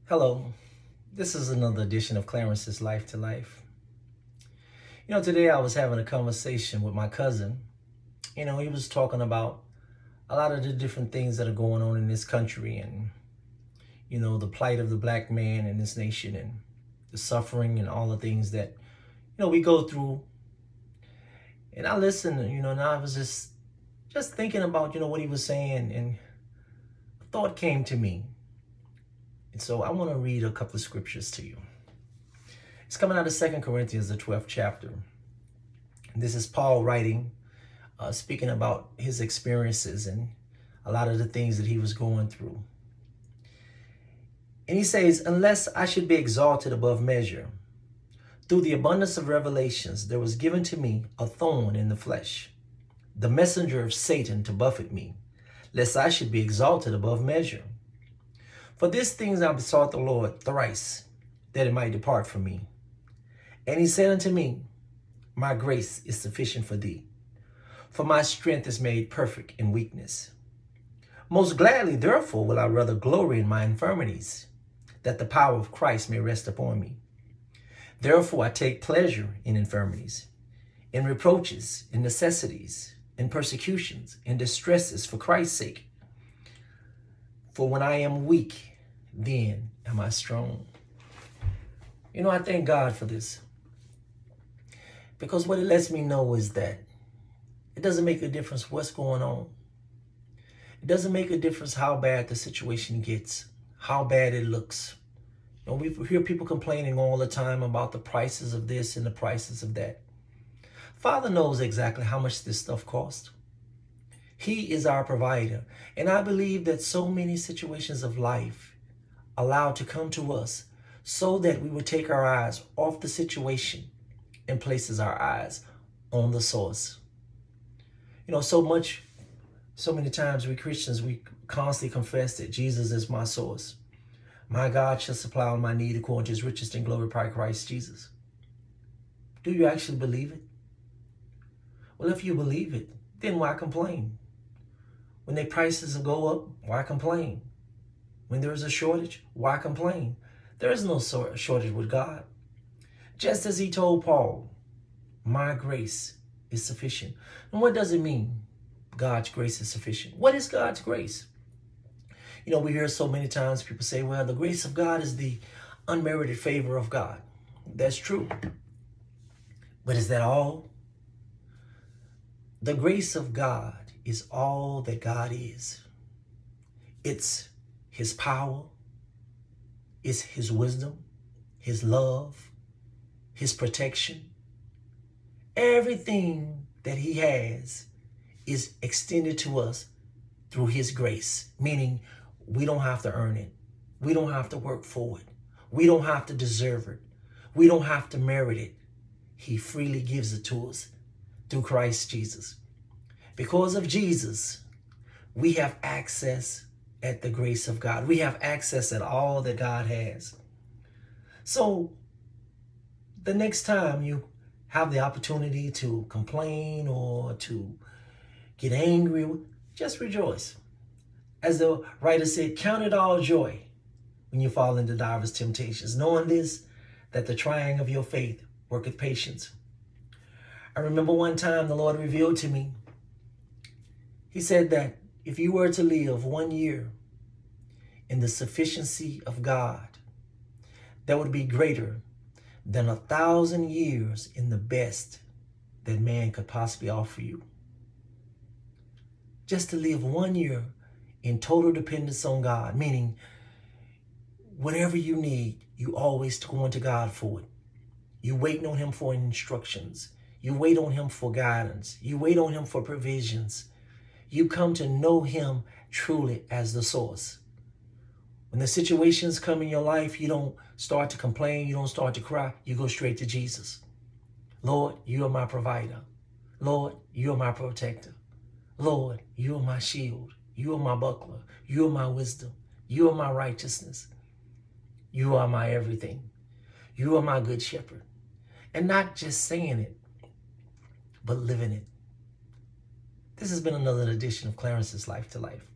Hello, this is another edition of Clarence's Life to Life. Today I was having a conversation with my cousin. He was talking about a lot of the different things that are going on in this country and, the plight of the black man in this nation and the suffering and all the things that, we go through. And I listened, and I was just thinking about, what he was saying, and a thought came to me. And so I want to read a couple of scriptures to you. It's coming out of 2 Corinthians, the 12th chapter. This is Paul writing, speaking about his experiences and a lot of the things that he was going through. And he says, unless I should be exalted above measure, through the abundance of revelations, there was given to me a thorn in the flesh, the messenger of Satan to buffet me, lest I should be exalted above measure. For these things I besought the Lord thrice, that it might depart from me. And he said unto me, my grace is sufficient for thee, for my strength is made perfect in weakness. Most gladly, therefore, will I rather glory in my infirmities, that the power of Christ may rest upon me. Therefore I take pleasure in infirmities, in reproaches, in necessities, in persecutions, in distresses for Christ's sake. For when I am weak, then am I strong. I thank God for this. Because what it lets me know is that it doesn't make a difference what's going on. It doesn't make a difference how bad the situation gets, how bad it looks. We hear people complaining all the time about the prices of this and the prices of that. Father knows exactly how much this stuff costs. He is our provider. And I believe that so many situations of life allowed to come to us so that we would take our eyes off the situation and places our eyes on the source. So many times we Christians, we constantly confess that Jesus is my source. My God shall supply all my need according to his riches and glory by Christ Jesus. Do you actually believe it? Well, if you believe it, then why complain? When the prices go up, why complain? When there is a shortage, why complain? There is no shortage with God. Just as he told Paul, my grace is sufficient. And what does it mean? God's grace is sufficient. What is God's grace? We hear so many times people say, well, the grace of God is the unmerited favor of God. That's true. But is that all? The grace of God is all that God is. It's his power, it's his wisdom, his love, his protection. Everything that he has is extended to us through his grace, meaning we don't have to earn it. We don't have to work for it. We don't have to deserve it. We don't have to merit it. He freely gives it to us through Christ Jesus. Because of Jesus, we have access at the grace of God. We have access at all that God has. So the next time you have the opportunity to complain or to get angry, just rejoice. As the writer said, count it all joy when you fall into divers temptations, knowing this, that the trying of your faith worketh patience. I remember one time the Lord revealed to me, he said that if you were to live 1 year in the sufficiency of God, that would be greater than 1,000 years in the best that man could possibly offer you. Just to live 1 year in total dependence on God, meaning whatever you need, you always going to God for it. You waiting on him for instructions. You wait on him for guidance. You wait on him for provisions. You come to know him truly as the source. When the situations come in your life, you don't start to complain. You don't start to cry. You go straight to Jesus. Lord, you are my provider. Lord, you are my protector. Lord, you are my shield. You are my buckler. You are my wisdom. You are my righteousness. You are my everything. You are my good shepherd. And not just saying it, but living it. This has been another edition of Clarence's Life to Life.